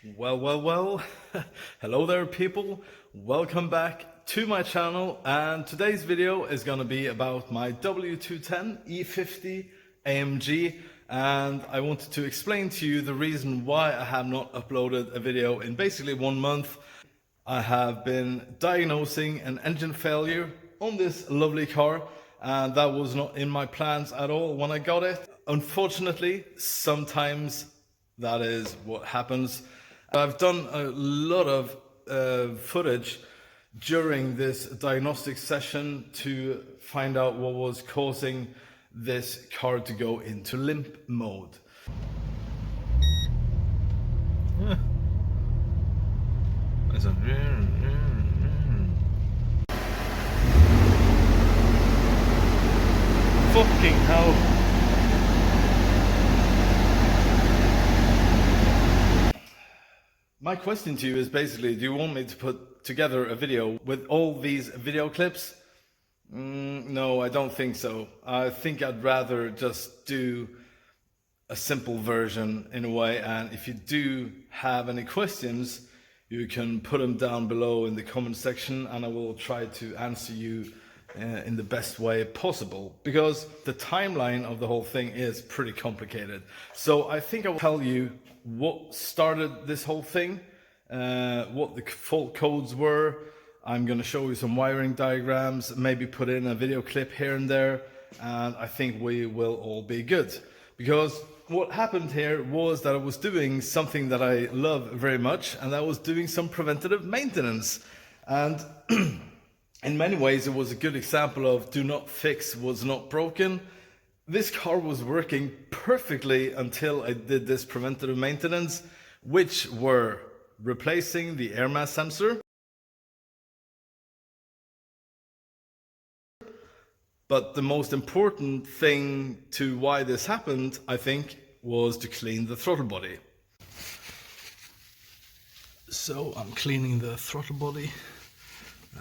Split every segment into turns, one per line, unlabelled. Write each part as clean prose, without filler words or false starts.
Well, hello there people, welcome back to my channel, and today's video is going to be about my W210 E50 Amg, and I wanted to explain to you the reason why I have not uploaded a video in basically 1 month. I have been diagnosing an engine failure on this lovely car, and that was not in my plans at all when I got it. Unfortunately, sometimes that is what happens. I've done a lot of footage during this diagnostic session to find out what was causing this car to go into limp mode. Fucking hell. My question to you is basically, do you want me to put together a video with all these video clips? No, I don't think so. I think I'd rather just do a simple version in a way, and if you do have any questions, you can put them down below in the comment section and I will try to answer you in the best way possible, because the timeline of the whole thing is pretty complicated. So I think I will tell you what started this whole thing, what the fault codes were. I'm going to show you some wiring diagrams, maybe put in a video clip here and there, and I think we will all be good. Because what happened here was that I was doing something that I love very much, and that was doing some preventative maintenance. And in many ways it was a good example of do not fix what's not broken. This car was working perfectly until I did this preventative maintenance, which were replacing the air mass sensor. But the most important thing to why this happened, I think, was to clean the throttle body. So I'm cleaning the throttle body,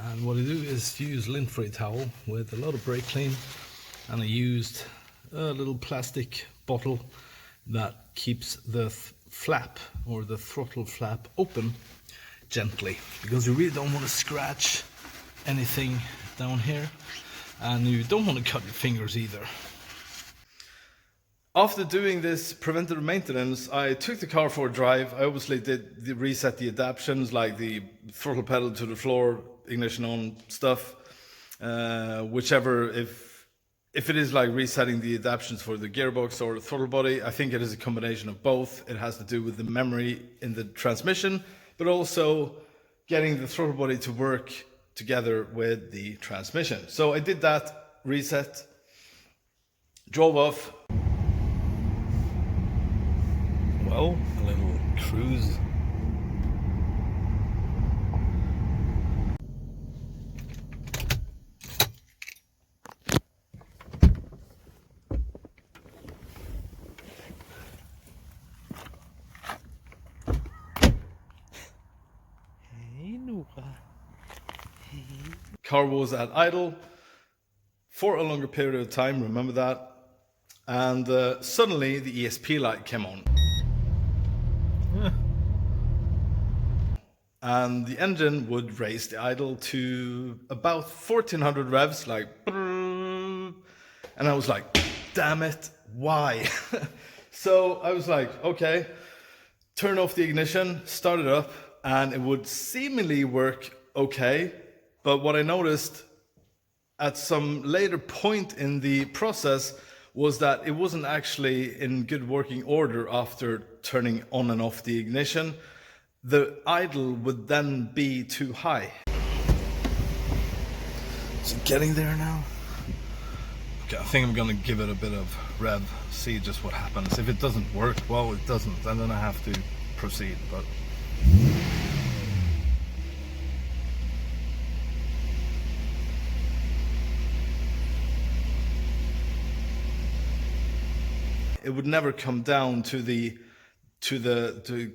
and what I do is use lint-free towel with a lot of brake clean, and I used a little plastic bottle that keeps the flap or the throttle flap open gently, because you really don't want to scratch anything down here, and you don't want to cut your fingers either. After doing this preventative maintenance, I took the car for a drive. I obviously did reset the adaptions, like the throttle pedal to the floor, ignition on stuff, whichever. If it is like resetting the adaptions for the gearbox or the throttle body, I think it is a combination of both. It has to do with the memory in the transmission, but also getting the throttle body to work together with the transmission. So I did that, reset, drove off. Well, a little cruise. Car was at idle for a longer period of time, remember that, and suddenly the ESP light came on. And the engine would raise the idle to about 1400 revs, like, and I was like, damn it, why? So I was like, okay, turn off the ignition, start it up, and it would seemingly work okay. But what I noticed at some later point in the process was that it wasn't actually in good working order after turning on and off the ignition. The idle would then be too high. Is it getting there now? Okay, I think I'm gonna give it a bit of rev, see just what happens. If it doesn't work, well, it doesn't, and then I have to proceed. But it would never come down to the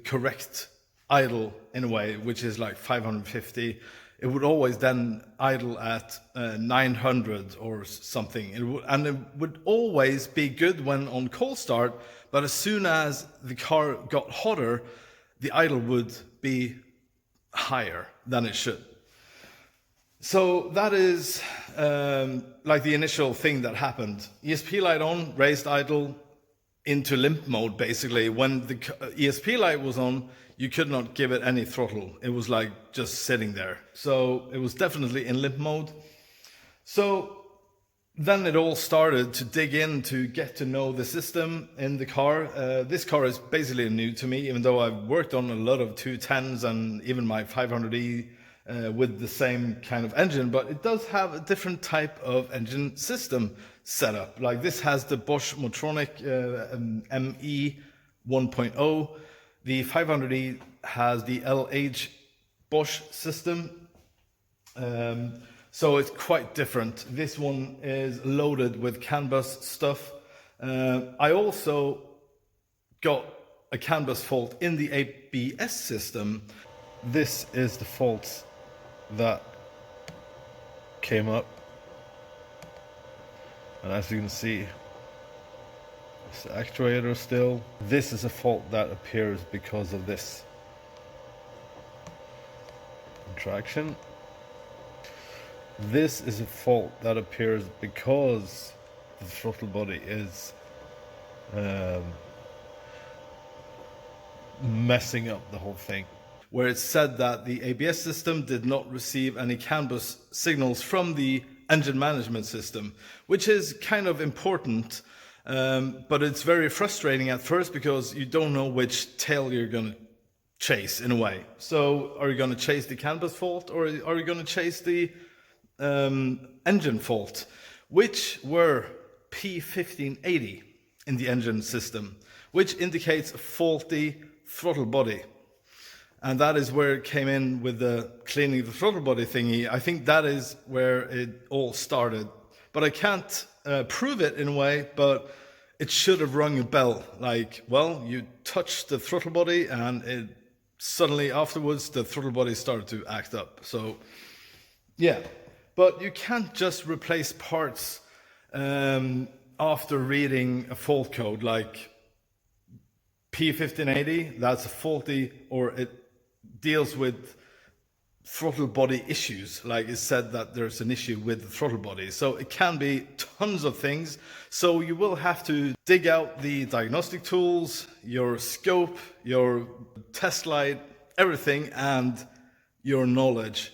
correct idle in a way, which is like 550. It would always then idle at 900 or something. And it would always be good when on cold start, but as soon as the car got hotter, the idle would be higher than it should. So that is like the initial thing that happened. ESP light on, raised idle into limp mode basically. When the ESP light was on, you could not give it any throttle. It was like just sitting there. So it was definitely in limp mode. So then it all started to dig in to get to know the system in the car. This car is basically new to me, even though I've worked on a lot of 210s and even my 500E with the same kind of engine, but it does have a different type of engine system set up. Like this has the Bosch Motronic ME 1.0. The 500E has the LH Bosch system. So it's quite different. This one is loaded with CAN bus stuff. I also got a CAN bus fault in the ABS system. This is the fault that came up. And as you can see, it's the actuator still. This is a fault that appears because of this contraction. This is a fault that appears because the throttle body is messing up the whole thing. Where it said that the ABS system did not receive any CAN bus signals from the engine management system, which is kind of important, but it's very frustrating at first because you don't know which tail you're going to chase in a way. So are you going to chase the CAN bus fault, or are you going to chase the engine fault, which were p1580 in the engine system, which indicates a faulty throttle body. And that is where it came in with the cleaning the throttle body thingy. I think that is where it all started. But I can't prove it in a way, but it should have rung a bell. Like, well, you touched the throttle body and it suddenly afterwards the throttle body started to act up. So, yeah. But you can't just replace parts after reading a fault code like P1580, that's a faulty, or it deals with throttle body issues. Like it said that there's an issue with the throttle body. So it can be tons of things. So you will have to dig out the diagnostic tools, your scope, your test light, everything, and your knowledge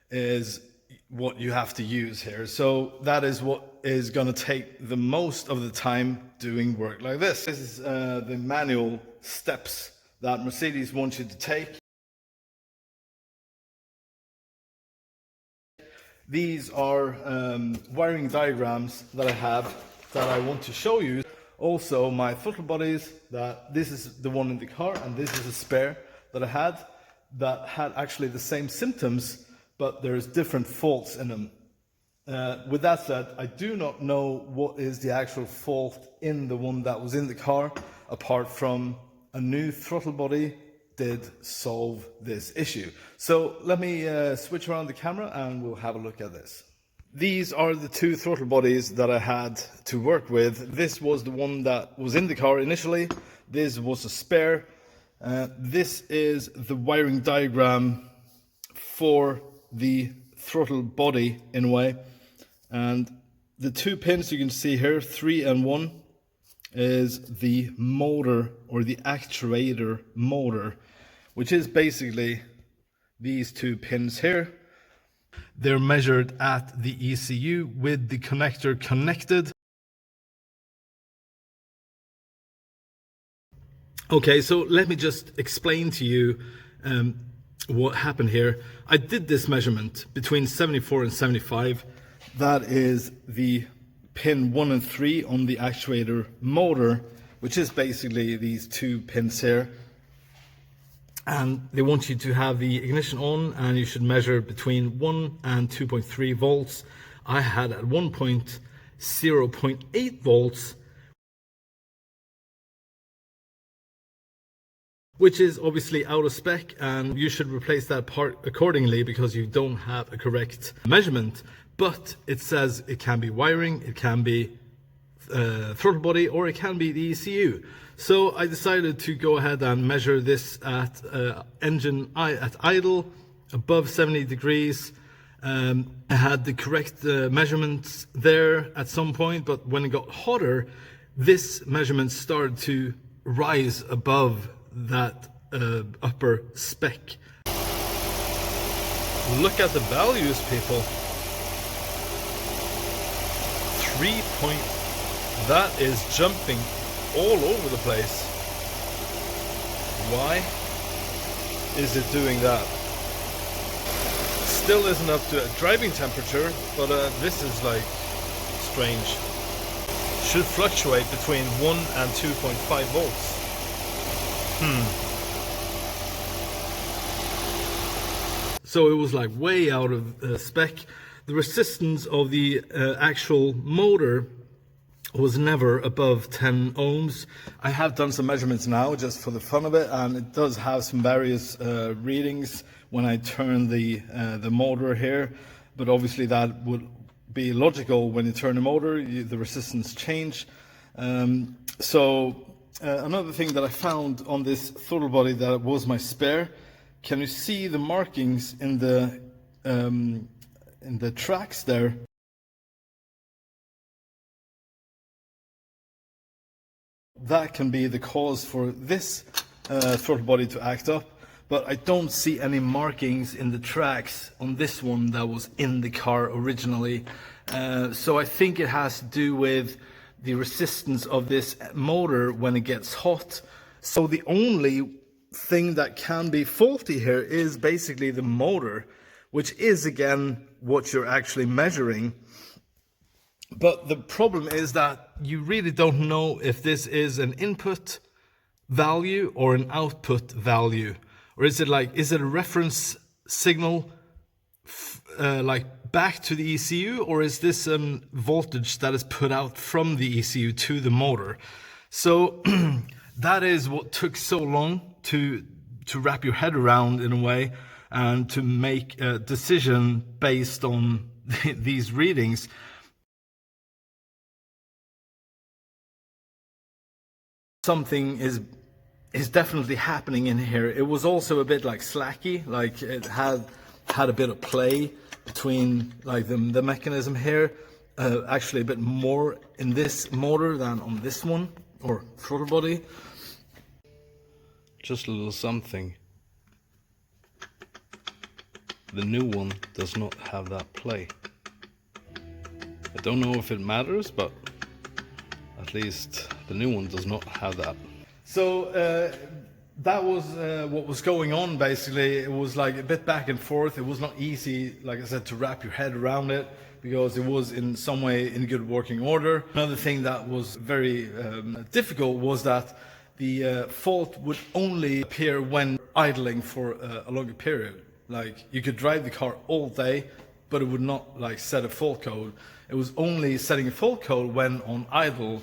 is what you have to use here. So that is what is going to take the most of the time doing work like this. This is the manual steps that Mercedes wants you to take. These are wiring diagrams that I have that I want to show you. Also my throttle bodies, that this is the one in the car and this is a spare that I had that had actually the same symptoms, but there's different faults in them. With that said, I do not know what is the actual fault in the one that was in the car, apart from a new throttle body did solve this issue. So let me switch around the camera and we'll have a look at this. These are the two throttle bodies that I had to work with. This was the one that was in the car initially. This was a spare. This is the wiring diagram for the throttle body in a way. And the two pins you can see here, 3 and 1, is the motor or the actuator motor, which is basically these two pins here. They're measured at the ECU with the connector connected. Okay, so let me just explain to you what happened here. I did this measurement between 74 and 75. That is the pin 1 and 3 on the actuator motor, which is basically these two pins here. And they want you to have the ignition on, and you should measure between 1 and 2.3 volts. I had at one point 0.8 volts, which is obviously out of spec, and you should replace that part accordingly because you don't have a correct measurement. But it says it can be wiring, it can be throttle body, or it can be the ECU. So I decided to go ahead and measure this at engine at idle, above 70 degrees. I had the correct measurements there at some point, but when it got hotter, this measurement started to rise above that upper spec. Look at the values, people. That is jumping all over the place. Why is it doing that? Still isn't up to driving temperature, but this is like strange. Should fluctuate between 1 and 2.5 volts. So it was like way out of spec. The resistance of the actual motor was never above 10 ohms. I have done some measurements now just for the fun of it, and it does have some various readings when I turn the motor here, but obviously that would be logical. When you turn the motor, the resistance change. Another thing that I found on this throttle body that was my spare, can you see the markings in the tracks there? That can be the cause for this throttle body to act up, but I don't see any markings in the tracks on this one that was in the car originally. So I think it has to do with the resistance of this motor when it gets hot. So the only thing that can be faulty here is basically the motor, which is again what you're actually measuring. But the problem is that you really don't know if this is an input value or an output value. Or is it a reference signal like back to the ECU, or is this voltage that is put out from the ECU to the motor? So that is what took so long to wrap your head around in a way, and to make a decision based on these readings. Something is definitely happening in here. It was also a bit like slacky, like it had a bit of play between like the mechanism here, actually a bit more in this motor than on this one, or throttle body. Just a little something. The new one does not have that play. I don't know if it matters, but at least the new one does not have that. So that was what was going on basically. It was like a bit back and forth. It was not easy, like I said, to wrap your head around it, because it was in some way in good working order. Another thing that was very difficult was that the fault would only appear when idling for a longer period. Like you could drive the car all day, but it would not like set a fault code. It was only setting a fault code when on idle,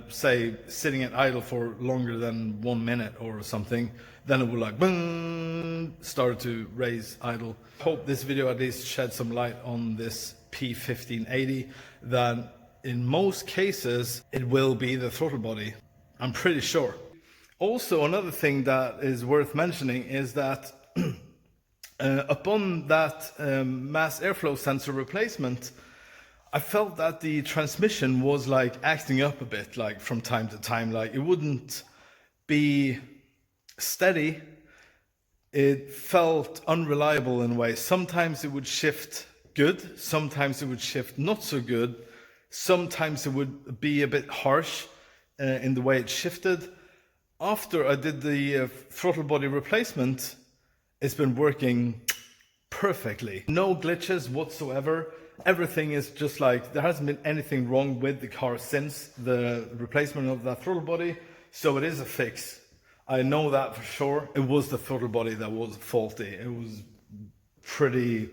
say sitting at idle for longer than 1 minute or something, then it would like boom, start to raise idle. Hope this video at least shed some light on this p1580, that in most cases it will be the throttle body. I'm pretty sure. Also, another thing that is worth mentioning is that upon that mass airflow sensor replacement, I felt that the transmission was like acting up a bit, like from time to time. Like it wouldn't be steady. It felt unreliable in a way. Sometimes it would shift good, sometimes it would shift not so good, sometimes it would be a bit harsh in the way it shifted. After I did the throttle body replacement, it's been working perfectly. No glitches whatsoever. Everything is just like, there hasn't been anything wrong with the car since the replacement of that throttle body. So it is a fix. I know that for sure. It was the throttle body that was faulty. It was pretty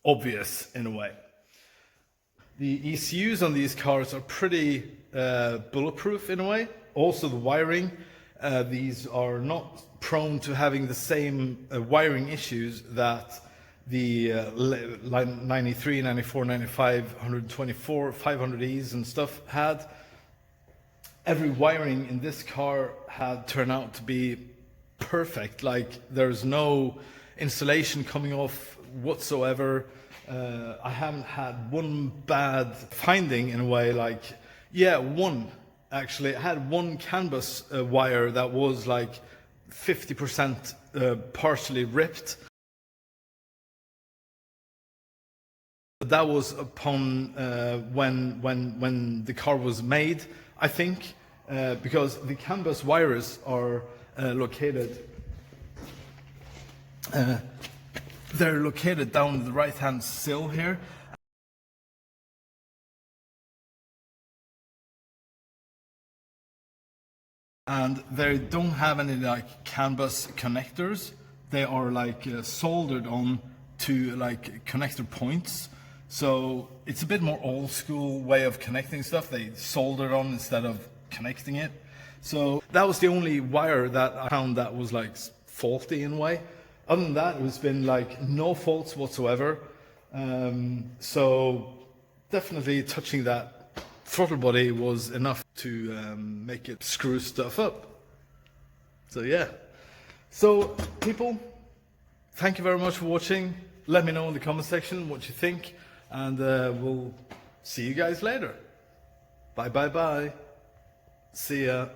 obvious in a way. The ECUs on these cars are pretty bulletproof in a way. Also the wiring, these are not prone to having the same wiring issues that the 93, 94, 95, 124, 500Es and stuff had. every wiring in this car had turned out to be perfect. Like there's no installation coming off whatsoever. I haven't had one bad finding in a way. Like, yeah, one actually. I had one CAN bus wire that was like 50% partially ripped. That was upon when the car was made, I think, because the CAN bus wires are located. They're located down the right-hand sill here. And they don't have any like CAN bus connectors. They are like soldered on to like connector points. So it's a bit more old school way of connecting stuff. They soldered on instead of connecting it. So that was the only wire that I found that was like faulty in a way. Other than that, it's been like no faults whatsoever. So definitely touching that throttle body was enough to make it screw stuff up. So yeah. So people, thank you very much for watching. Let me know in the comment section what you think, and we'll see you guys later. Bye bye bye. See ya.